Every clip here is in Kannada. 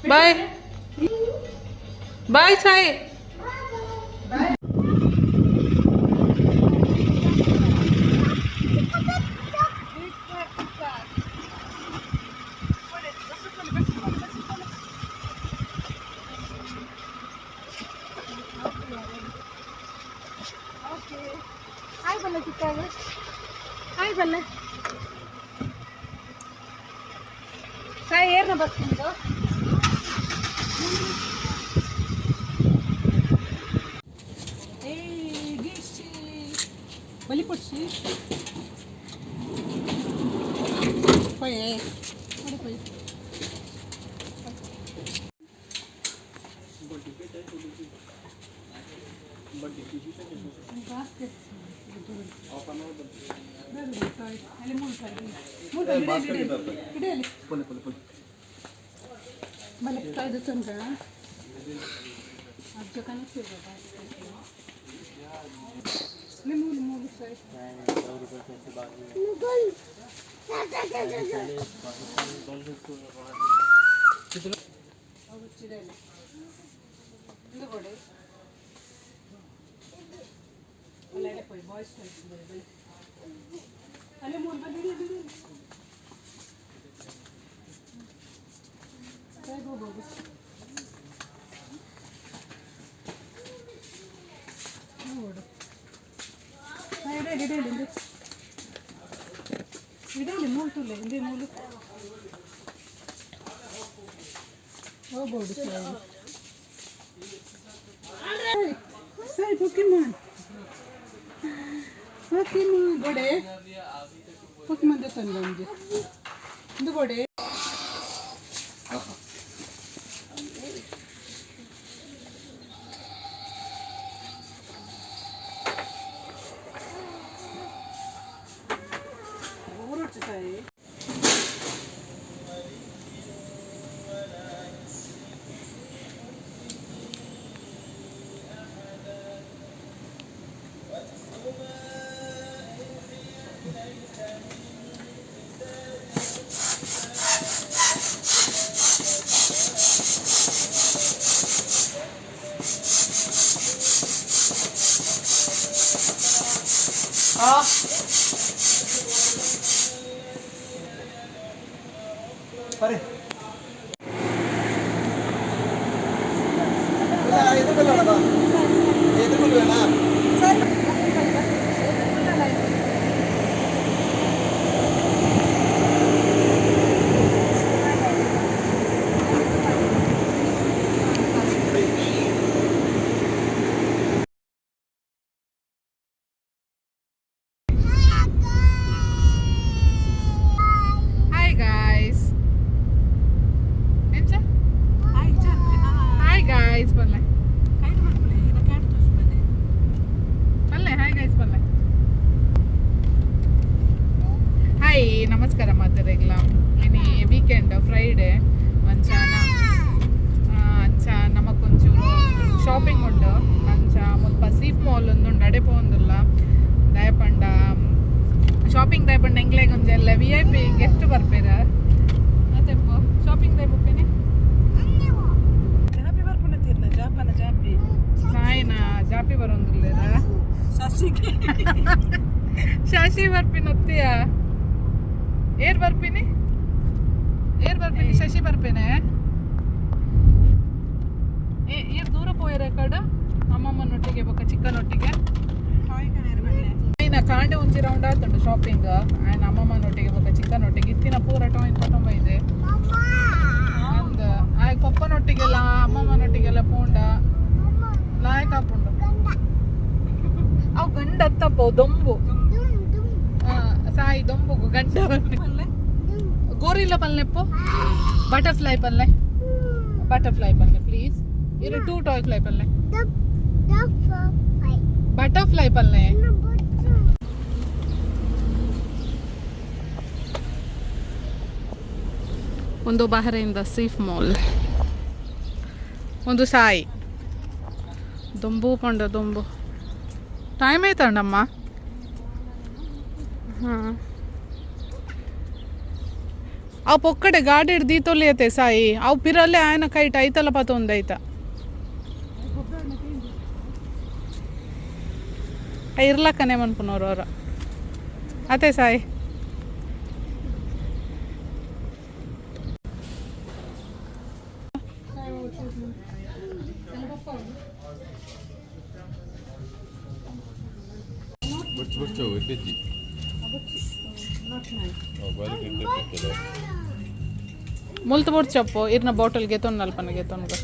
ಬಾಯ್ ಬಾಯ್ ಸಾಯಿ. ಹಾಯ್ ಬಲ್ಲ ಚಿಕ್ಕಾಗ, ಹಾಯ್ ಬಲ್ಲ ಸಾಯಿ ಏರ್ನ ಬರ್ತಿದ್ದು ಬಲಿ ಕೊಡ್ಸಿ ಪೊಯ್ ನೋಡಿ ಪೊಯ್ ಇದು ತಂದ ಅಜ್ಜ ಕನಸಿಲ್ಲ ಮೂರು ಸೈ ಬಾಯ್ಸ್ ಅಲ್ಲಿ ಮೂರು ಬಂದಿರಿ ಹೋಗೋದು ನೋಡು ಇಡಲಿ ಮೂಲ್ತುಲ್ಲ ಹಿಂದೆ ಮೂಲು ಹೋಗ್ಬೋದು ಸೈ ಪೊಕಿಮಾನ್ ಗೋಡೆ ಪೊಕಿಮಾನ್ ತಂದು ಒಂದು ಗೋಡೆ Pare. ನಮಸ್ಕಾರ ಮಾತಾಡಿಲ್ಲ ಇನಿ ವೀಕೆಂಡ್ ಫ್ರೈಡೇ ಅಂಚಾನ ನಮಕೊಂಚೂರು ಶಾಪಿಂಗ್ ಉಂಡು ಅಂಚ ಮುಲ್ಪ ಸೀಫ್ ಮಾಲ್ ಒಂದು ಅಡೆ ಪೋಂದುಲ್ಲ ದಯಪಂಡ ಶಾಪಿಂಗ್ ದಯಪಂಡ ಎಂಗ್ಲೆಗ್ ಒಂದೆಲ್ಲ VIP ಗೆಸ್ಟ್ ಬರ್ಪೇರ ಅതെಪ್ಪ ಶಾಪಿಂಗ್ ದಯ ಬುಪ್ಪೇನೆ ಜಾಪಿ ಬರ್ಕೊಂಡತಿರ್ನ ಜಾಪನ ಜಾಪಿ ಸಾಯಿನ ಜಾಪಿ ಬರೋಂದಿಲ್ಲ ಶಾಶಿ ಬರ್ಪಿನೊತ್ತಿಯ ಏರ್ ಬರ್ಪಿನಿ ಶಶಿ ಬರ್ಪೇನೆ ಏರ್ ದೂರ ಪೋಯರ ಕಡ ಅಮ್ಮಮ್ಮನೊಟ್ಟಿಗೆ ಬೊಕ್ಕ ಚಿಕ್ಕನೊಟ್ಟಿಗೆ ಕಾಂಡೆ ಒಂಜಿ ರೌಂಡ್ ಆತುಂಡು ಶಾಪಿಂಗ್ ಆಯ್ನ ಅಮ್ಮಮ್ಮನೊಟ್ಟಿಗೆ ಬೊಕ್ಕ ಚಿಕ್ಕನೊಟ್ಟಿಗೆ ಇತ್ತಿನ ಪೂರ ಟಾಯ್ನ್ ಕೊಟ್ಟೊಂಬ ಇದೆ ಅಂದ ಆಯ್ ಪಪ್ಪನೊಟ್ಟಿಗೆಲ್ಲ ಅಮ್ಮಮ್ಮನೊಟ್ಟಿಗೆಲ್ಲ ಪೋಂಡ ಲಾಯಕ್ ಹಾಪುಂಡು ಅವು ಗಂಡ ಹತ್ತಪ್ಪ ದೊಂಬು ಸಾಯಿ ದೊಂಬುಗು ಗಂಡ ಗೋರಿಲ್ಲ ಪಲ್ಲೆಪ್ಪು ಬಟರ್ಫ್ಲೈ ಪಲ್ಲೆ ಪ್ಲೀಸ್ ಇರು 2 ಟಾಯ್ ಫ್ಲೈ ಪಲ್ಲೆ ಬಟರ್ಫ್ಲೈ ಪಲ್ಲೆ ಒಂದು ಬಹರೇಂದ ಸೀಫ್ ಮಾಲ್ ಒಂದು ಸಾಯಿ ದೊಂಬು ಪಂಡ ದೊಂಬು ಟೈಮ್ ಆಯ್ತಂಡಮ್ಮ ಹಾಂ ಆ ಪೊಕ್ಕಡೆ ಗಾಡಿ ಹಿಡ್ದು ತೊಲಿಯತ್ತೆ ಸಾಯಿ ಅವು ಪಿರಲ್ಲೇ ಆಯನ ಕೈಟ್ ಐತಲ್ಲ ಪತ ಒಂದೈತ ಇರ್ಲಕ್ಕನೆ ಮನ್ಪುನವ್ರು ಅವ್ರ ಅತ್ತೆ ಸಾಯಿ ಮುಲ್ತು ಬೋಟ್ ಚಪ್ಪು ಇರ್ನ ಬಾಟಲ್ಗೆ ತೊನ್ನಲ್ಪನಗೆ ತೊನ್ಗ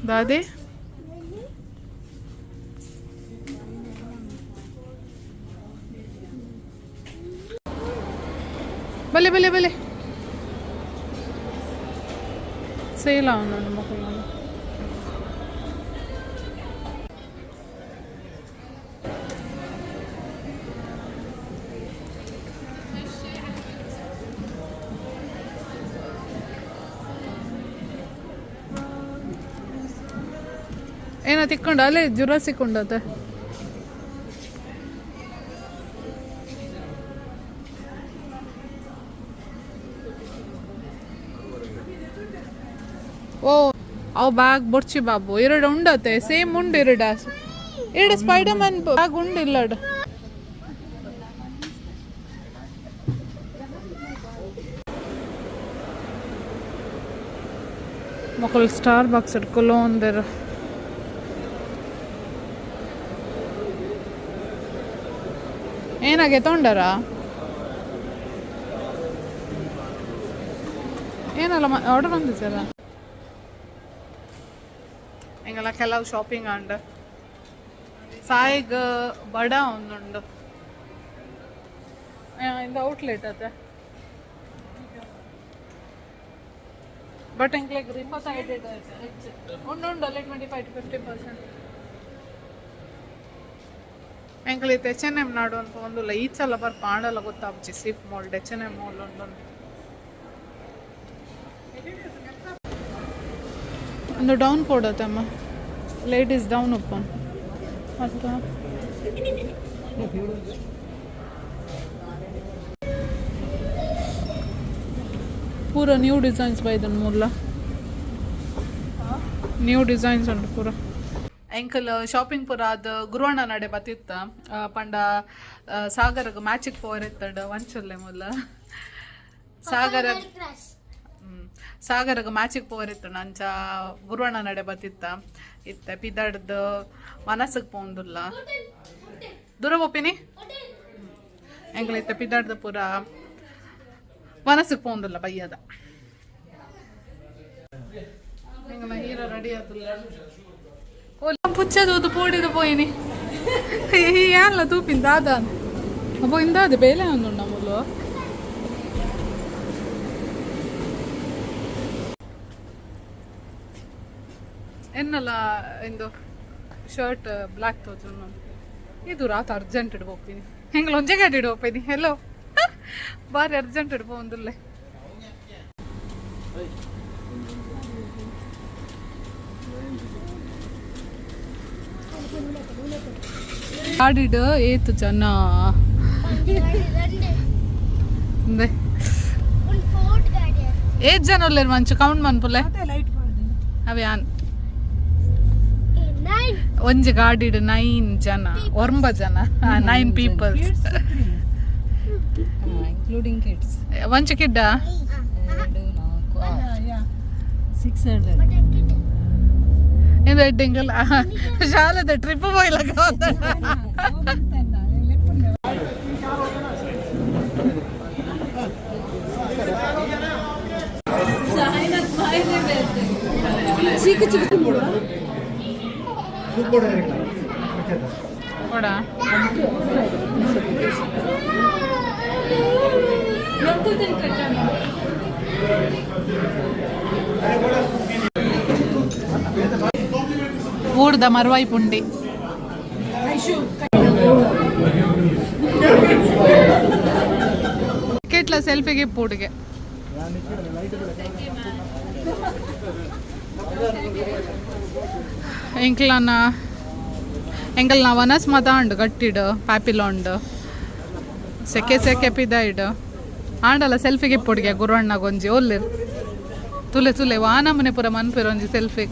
ದಾದಿ ಬಲೆ ಬಲೆ ಬಲೆ ಸೇಲ ಅವನು ಮಕ್ಕಳು ಏನೋ ತಿಕ್ಕೊಂಡ ಅಲ್ಲೇ ಜ್ವರ ಸಿಕ್ಕೊಂಡತ್ತೆ ಓ ಅವು ಬ್ಯಾಗ್ ಬೊಡ್ಚಿ ಬಾಬು ಎರಡು ಉಂಡತ್ತೆ ಸೇಮ್ ಉಂಡು ಎರಡು ಸ್ಪೈಡರ್ ಮ್ಯಾನ್ ಬ್ಯಾಗ್ ಉಂಡು ಇಲ್ಲಡ್ ಮಕ್ಕಳು ಸ್ಟಾರ್ ಬಾಕ್ಸ್ ಇಟ್ಕೊಳ್ಳೋ ಒಂದರ ಏನಾಗೆ ತೊಂಡರ ಏನಲ್ಲ ಆರ್ಡರ್ ಬಂದಿದ್ದಲ್ಲ ಹಿಂಗೆಲ್ಲ ಕೆಲವು ಶಾಪಿಂಗ್ ಅಂಡ್ ಸಾಯಿಗ ಬಡ ಒಂದುಂಡು ಇಂದ ಔಟ್ಲೆಟ್ ಅತ್ತೆ ಬಟ್ ಇಂಕ್ಲೆಗ್ ರಿಫತ್ ಐಟೆಡ್ ಉಂಡು ಅಲ್ಲೇ 25-50% ಎಂಕ್ಲೈತೆ H&M ನಾಡು ಅಂತ ಒಂದುಲ್ಲ ಈ ಸಲ ಪಾಂಡಲ್ಲ ಗೊತ್ತಾಗ್ಚಿ ಸಿಫ್ ಮೋಲ್ಡ್ H&M ಮೋಲ್ ಒಂದು ಡೌನ್ ಕೊಡತ್ತಮ್ಮ ಲೇಡೀಸ್ ಡೌನ್ ಓಪನ್ ಮತ್ತು ಪೂರ ನ್ಯೂ ಡಿಸೈನ್ಸ್ ಬೈದನ್ ಮೂಲ ನ್ಯೂ ಡಿಸೈನ್ಸ್ ಉಂಟು ಪೂರ ಎಂಕಲ್ ಶಾಪಿಂಗ್ ಪೂರ ಅದು ಗುರುವಣ್ಣ ನಡೆ ಬತ್ತಿತ್ತ ಪಂಡ ಸಾಗರಗ ಮ್ಯಾಚಿಗೆ ಪೋರ್ ಎತ್ತಡ ವಂಚಲ್ಲೆ ಮೂಲ ಸಾಗರಗ ಮ್ಯಾಚಿಗೆ ಪೋರ್ ಇತ್ತು ನಂಚ ಗುರುವಣ್ಣ ನಡೆ ಬತ್ತಿತ್ತ ಇತ್ತ ಪಿದಾಡ್ದು ಮನಸ್ಸಿಗೆ ಪೋಂದುಲ್ಲ ದೂರ ಒಪ್ಪಿನಿ ಎಂಕಲ್ ಇತ್ತ ಪಿದಾಡ್ದು ಪೂರ ಮನಸ್ಸಿಗೆ ಪೋಂದುಲ್ಲ ಬಯ್ಯದ ಎಂಗಲ ಹೀರೋ ರೆಡಿ ಆದಿಲ್ಲ పుచ్చదు పూడిది పోయిని ఏళ్ళ తూపింది దాదా పోయిందా అది బేలే ఉంది నమ్ములో ಎನ್ನಲ್ಲ ಇಂದು ಶರ್ಟ್ ಬ್ಲ್ಯಾಕ್ ತೋಜನ್ನು ಇದು ರಾತ್ ಅರ್ಜೆಂಟ್ ಇಡ್ಬೋಗ್ತೀನಿ ಹೆಂಗೆ ಒಂಜೆ ಗಾಡಿ ಇಡ್ಬೋಗ್ತೀನಿ ಎಲ್ಲೋ ಬಾರಿ ಅರ್ಜೆಂಟ್ ಇಡ್ಬೋಂದಿಲ್ಲೇ ಗಾಡಿಡು ಏತು ಜನ ಏತ್ ಜನ ಉಳ್ಳೇರು ಮಂಚು ಕೌಂಟ್ ಮನ್ಪುಲೆ ಅವೇ ಆನ್ ಒಂಜಿ ಗಾಡಿಡು 9 ಜನ 9 ಜನ 9 ಪೀಪಲ್ಸ್ ಇನ್ಕ್ಲೂಡಿಂಗ್ ಕಿಡ್ಸ್ ಒಂಚ ಕಿಡ್ಡ 600 ಇದು ಎಡ್ಡಿಂಗಲ್ಲ ಶಾಲೆದ ಟ್ರಿಪ್ ಹೋಯ್ಲಕ್ಕ ಊರ್ದ ಮರ್ವಾಯಿ ಪುಂಡಿ ಕೆಟ್ಲ ಸೆಲ್ಫಿಗೆ ಪೂಡಿಗೆ ಎಂಕ್ಲನ ಎಂಕಲ್ ನಾ ವನಸ್ ಮತ ಉಂಡು ಗಟ್ಟಿಡು ಪ್ಯಾಪಿಲೋಂಡು ಸೆಕೆ ಸೆಕೆ ಪಿದಾಯಿಡು ಆಂಡಲ ಸೆಲ್ಫಿಗೆ ಇಪ್ಪೊಡಿಗೆ ಗುರುವಣ್ಣ ಗೊಂಜಿ ಒಲ್ಲಿರ್ ತುಲೆ ತುಲೆ ವಾನಮನೆ ಪೂರ ಮನ್ಪಿರ ಒಂಜಿ ಸೆಲ್ಫಿ